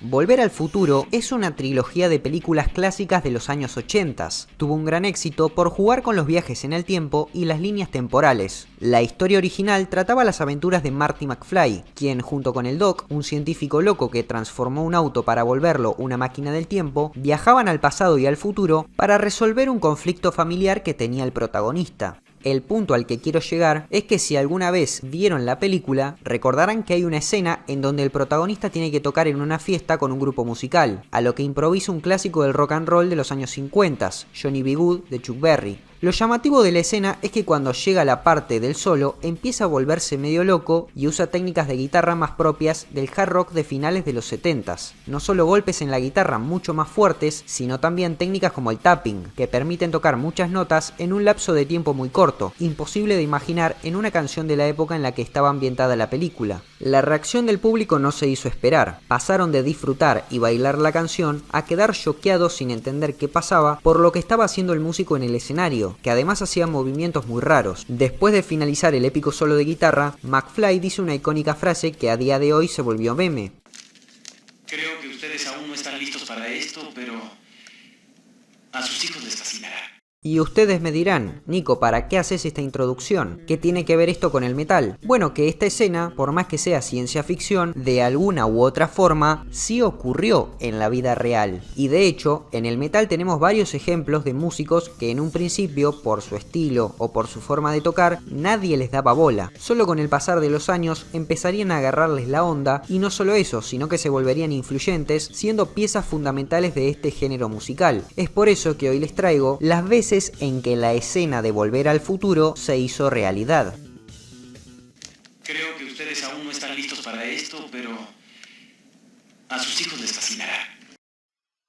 Volver al futuro es una trilogía de películas clásicas de los años 80. Tuvo un gran éxito por jugar con los viajes en el tiempo y las líneas temporales. La historia original trataba las aventuras de Marty McFly, quien junto con el Doc, un científico loco que transformó un auto para volverlo una máquina del tiempo, viajaban al pasado y al futuro para resolver un conflicto familiar que tenía el protagonista. El punto al que quiero llegar es que si alguna vez vieron la película, recordarán que hay una escena en donde el protagonista tiene que tocar en una fiesta con un grupo musical, a lo que improvisa un clásico del rock and roll de los años 50, Johnny B. Good de Chuck Berry. Lo llamativo de la escena es que cuando llega la parte del solo empieza a volverse medio loco y usa técnicas de guitarra más propias del hard rock de finales de los 70s. No solo golpes en la guitarra mucho más fuertes, sino también técnicas como el tapping, que permiten tocar muchas notas en un lapso de tiempo muy corto, imposible de imaginar en una canción de la época en la que estaba ambientada la película. La reacción del público no se hizo esperar, pasaron de disfrutar y bailar la canción a quedar choqueados sin entender qué pasaba por lo que estaba haciendo el músico en el escenario, que además hacía movimientos muy raros. Después de finalizar el épico solo de guitarra, McFly dice una icónica frase que a día de hoy se volvió meme. Creo que ustedes aún no están listos para esto, pero a sus hijos les fascinará. Y ustedes me dirán, Nico, ¿para qué haces esta introducción? ¿Qué tiene que ver esto con el metal? Bueno, que esta escena, por más que sea ciencia ficción, de alguna u otra forma, sí ocurrió en la vida real. Y de hecho, en el metal tenemos varios ejemplos de músicos que en un principio, por su estilo o por su forma de tocar, nadie les daba bola. Solo con el pasar de los años empezarían a agarrarles la onda, y no solo eso, sino que se volverían influyentes, siendo piezas fundamentales de este género musical. Es por eso que hoy les traigo las veces en que la escena de Volver al Futuro se hizo realidad. Creo que ustedes aún no están listos para esto, pero a sus hijos les fascinará.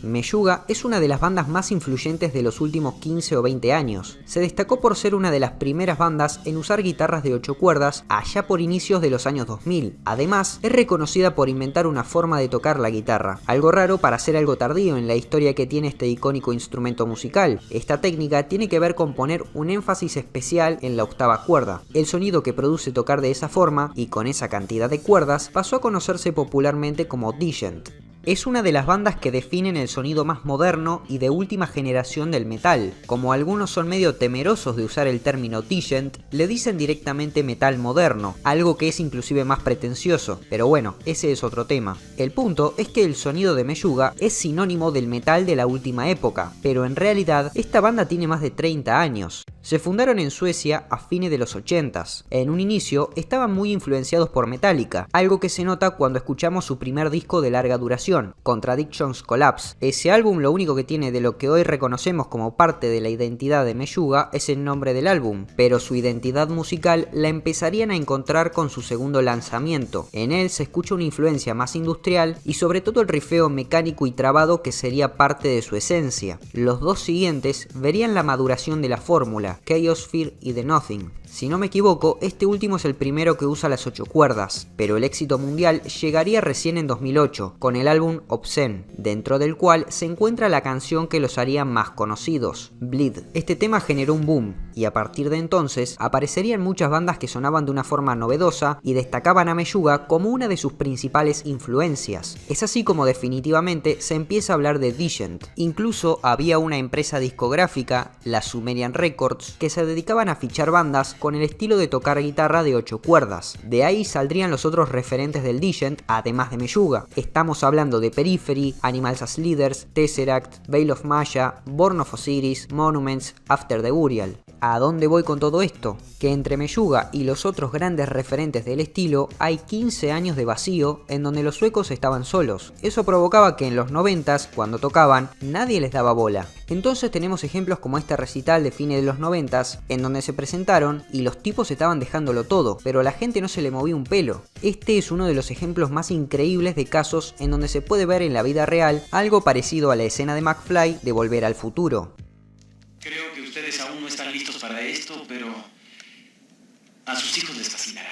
Meshuggah es una de las bandas más influyentes de los últimos 15 o 20 años. Se destacó por ser una de las primeras bandas en usar guitarras de 8 cuerdas allá por inicios de los años 2000. Además, es reconocida por inventar una forma de tocar la guitarra, algo raro para ser algo tardío en la historia que tiene este icónico instrumento musical. Esta técnica tiene que ver con poner un énfasis especial en la octava cuerda. El sonido que produce tocar de esa forma y con esa cantidad de cuerdas pasó a conocerse popularmente como djent. Es una de las bandas que definen el sonido más moderno y de última generación del metal. Como algunos son medio temerosos de usar el término djent, le dicen directamente metal moderno, algo que es inclusive más pretencioso, pero bueno, ese es otro tema. El punto es que el sonido de Meshuggah es sinónimo del metal de la última época, pero en realidad esta banda tiene más de 30 años. Se fundaron en Suecia a fines de los 80s. En un inicio estaban muy influenciados por Metallica, algo que se nota cuando escuchamos su primer disco de larga duración, Contradictions Collapse. Ese álbum lo único que tiene de lo que hoy reconocemos como parte de la identidad de Meshuggah es el nombre del álbum, pero su identidad musical la empezarían a encontrar con su segundo lanzamiento. En él se escucha una influencia más industrial y sobre todo el rifeo mecánico y trabado que sería parte de su esencia. Los dos siguientes verían la maduración de la fórmula, Chaos, Fear y The Nothing. Si no me equivoco, este último es el primero que usa las 8 cuerdas, pero el éxito mundial llegaría recién en 2008, con el álbum Obscene, dentro del cual se encuentra la canción que los haría más conocidos, Bleed. Este tema generó un boom, y a partir de entonces aparecerían muchas bandas que sonaban de una forma novedosa y destacaban a Meshuggah como una de sus principales influencias. Es así como definitivamente se empieza a hablar de djent. Incluso había una empresa discográfica, la Sumerian Records, que se dedicaban a fichar bandas con el estilo de tocar guitarra de 8 cuerdas. De ahí saldrían los otros referentes del djent, además de Meshuggah. Estamos hablando de Periphery, Animals as Leaders, Tesseract, Veil of Maya, Born of Osiris, Monuments, After the Burial. ¿A dónde voy con todo esto? Que entre Meshuggah y los otros grandes referentes del estilo hay 15 años de vacío en donde los suecos estaban solos. Eso provocaba que en los 90s, cuando tocaban, nadie les daba bola. Entonces tenemos ejemplos como este recital de fines de los 90s, en donde se presentaron y los tipos estaban dejándolo todo, pero a la gente no se le movía un pelo. Este es uno de los ejemplos más increíbles de casos en donde se puede ver en la vida real algo parecido a la escena de McFly de Volver al Futuro. Creo que ustedes aún no están listos para esto, pero a sus hijos les fascinará.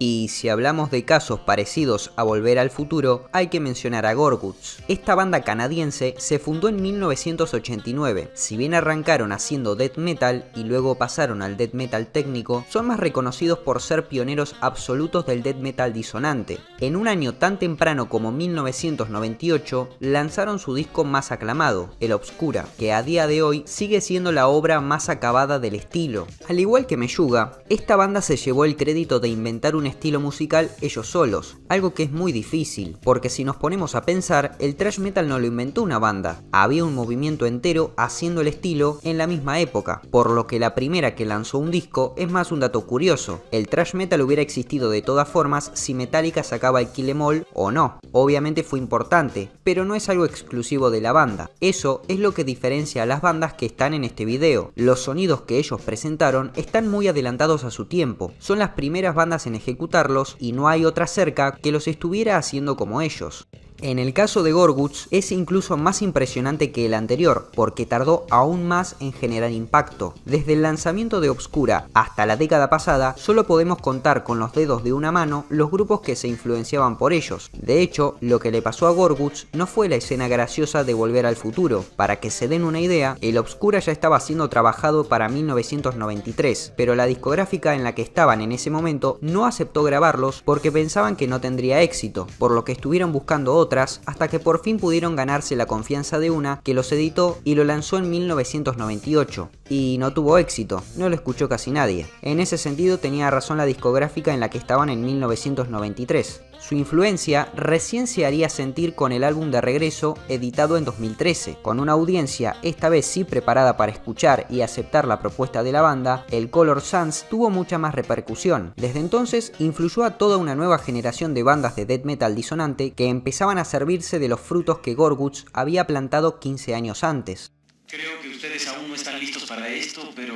Y si hablamos de casos parecidos a Volver al Futuro, hay que mencionar a Gorguts. Esta banda canadiense se fundó en 1989. Si bien arrancaron haciendo death metal y luego pasaron al death metal técnico, son más reconocidos por ser pioneros absolutos del death metal disonante. En un año tan temprano como 1998, lanzaron su disco más aclamado, El Obscura, que a día de hoy sigue siendo la obra más acabada del estilo. Al igual que Meshuggah, esta banda se llevó el crédito de inventar un estilo musical ellos solos, algo que es muy difícil, porque si nos ponemos a pensar, el thrash metal no lo inventó una banda, había un movimiento entero haciendo el estilo en la misma época, por lo que la primera que lanzó un disco es más un dato curioso. El thrash metal hubiera existido de todas formas si Metallica sacaba el Kill 'Em All o no, obviamente fue importante, pero no es algo exclusivo de la banda. Eso es lo que diferencia a las bandas que están en este video. Los sonidos que ellos presentaron están muy adelantados a su tiempo, son las primeras bandas en ejecutarlos y no hay otra cerca que los estuviera haciendo como ellos. En el caso de Gorguts es incluso más impresionante que el anterior, porque tardó aún más en generar impacto. Desde el lanzamiento de Obscura hasta la década pasada, solo podemos contar con los dedos de una mano los grupos que se influenciaban por ellos. De hecho, lo que le pasó a Gorguts no fue la escena graciosa de Volver al Futuro. Para que se den una idea, el Obscura ya estaba siendo trabajado para 1993, pero la discográfica en la que estaban en ese momento no aceptó grabarlos porque pensaban que no tendría éxito, por lo que estuvieron buscando otro hasta que por fin pudieron ganarse la confianza de una que los editó y lo lanzó en 1998. Y no tuvo éxito, no lo escuchó casi nadie. En ese sentido tenía razón la discográfica en la que estaban en 1993. Su influencia recién se haría sentir con el álbum de regreso editado en 2013. Con una audiencia esta vez sí preparada para escuchar y aceptar la propuesta de la banda, el Color Sans tuvo mucha más repercusión. Desde entonces influyó a toda una nueva generación de bandas de death metal disonante que empezaban a servirse de los frutos que Gorguts había plantado 15 años antes. Creo que ustedes aún no están listos para esto, pero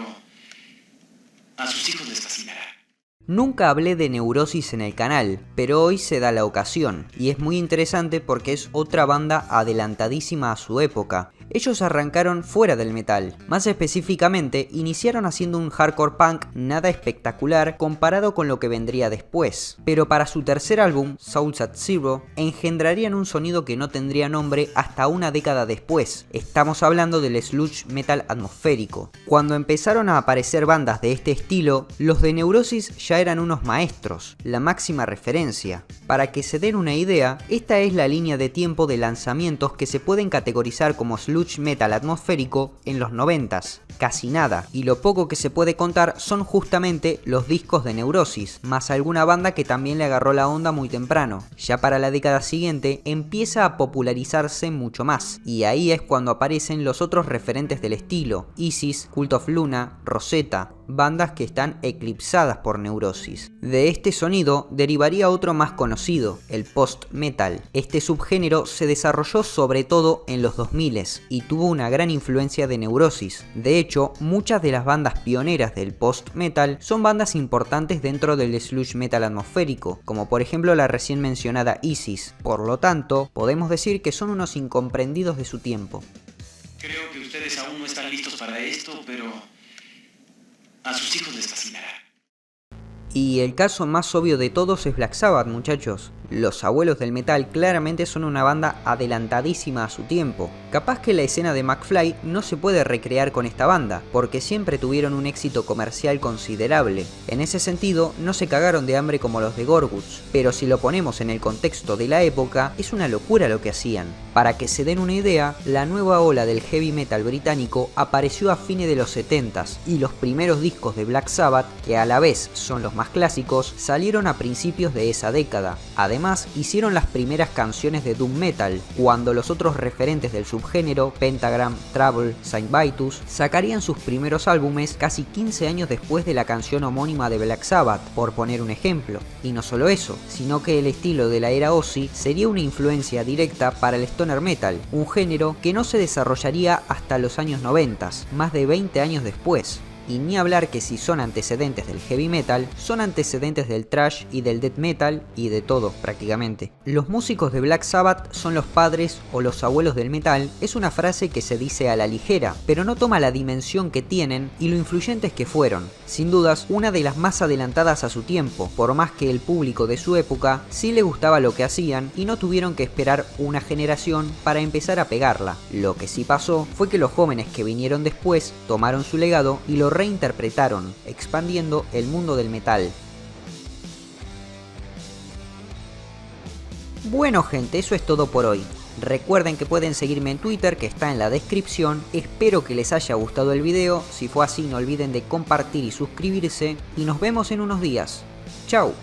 a sus hijos les fascinará. Nunca hablé de Neurosis en el canal, pero hoy se da la ocasión, y es muy interesante porque es otra banda adelantadísima a su época. Ellos arrancaron fuera del metal, más específicamente iniciaron haciendo un hardcore punk nada espectacular comparado con lo que vendría después, pero para su tercer álbum, Souls at Zero, engendrarían un sonido que no tendría nombre hasta una década después. Estamos hablando del sludge metal atmosférico. Cuando empezaron a aparecer bandas de este estilo, los de Neurosis ya eran unos maestros, la máxima referencia. Para que se den una idea, esta es la línea de tiempo de lanzamientos que se pueden categorizar como sludge metal atmosférico en los 90s, casi nada, y lo poco que se puede contar son justamente los discos de Neurosis, más alguna banda que también le agarró la onda muy temprano. Ya para la década siguiente empieza a popularizarse mucho más, y ahí es cuando aparecen los otros referentes del estilo, Isis, Cult of Luna, Rosetta, bandas que están eclipsadas por Neurosis. De este sonido derivaría otro más conocido, el post-metal. Este subgénero se desarrolló sobre todo en los 2000s y tuvo una gran influencia de Neurosis. De hecho, muchas de las bandas pioneras del post-metal son bandas importantes dentro del sludge metal atmosférico, como por ejemplo la recién mencionada Isis. Por lo tanto, podemos decir que son unos incomprendidos de su tiempo. Creo que ustedes aún no están listos para esto, pero a sus hijos les fascinará. Y el caso más obvio de todos es Black Sabbath, muchachos. Los abuelos del metal claramente son una banda adelantadísima a su tiempo. Capaz que la escena de McFly no se puede recrear con esta banda, porque siempre tuvieron un éxito comercial considerable. En ese sentido, no se cagaron de hambre como los de Gorguts, pero si lo ponemos en el contexto de la época, es una locura lo que hacían. Para que se den una idea, la nueva ola del heavy metal británico apareció a fines de los 70s, y los primeros discos de Black Sabbath, que a la vez son los más clásicos, salieron a principios de esa década. Además, hicieron las primeras canciones de doom metal, cuando los otros referentes del subgénero, Pentagram, Trouble, Saint Vitus, sacarían sus primeros álbumes casi 15 años después de la canción homónima de Black Sabbath, por poner un ejemplo. Y no solo eso, sino que el estilo de la era Ozzy sería una influencia directa para el stoner metal, un género que no se desarrollaría hasta los años 90, más de 20 años después. Y ni hablar que si son antecedentes del heavy metal, son antecedentes del thrash y del death metal y de todo prácticamente. Los músicos de Black Sabbath son los padres o los abuelos del metal es una frase que se dice a la ligera, pero no toma la dimensión que tienen y lo influyentes que fueron. Sin dudas, una de las más adelantadas a su tiempo, por más que el público de su época sí le gustaba lo que hacían y no tuvieron que esperar una generación para empezar a pegarla. Lo que sí pasó fue que los jóvenes que vinieron después tomaron su legado y lo reinterpretaron, expandiendo el mundo del metal. Bueno gente, eso es todo por hoy. Recuerden que pueden seguirme en Twitter, que está en la descripción. Espero que les haya gustado el video. Si fue así, no olviden de compartir y suscribirse. Y nos vemos en unos días. Chau.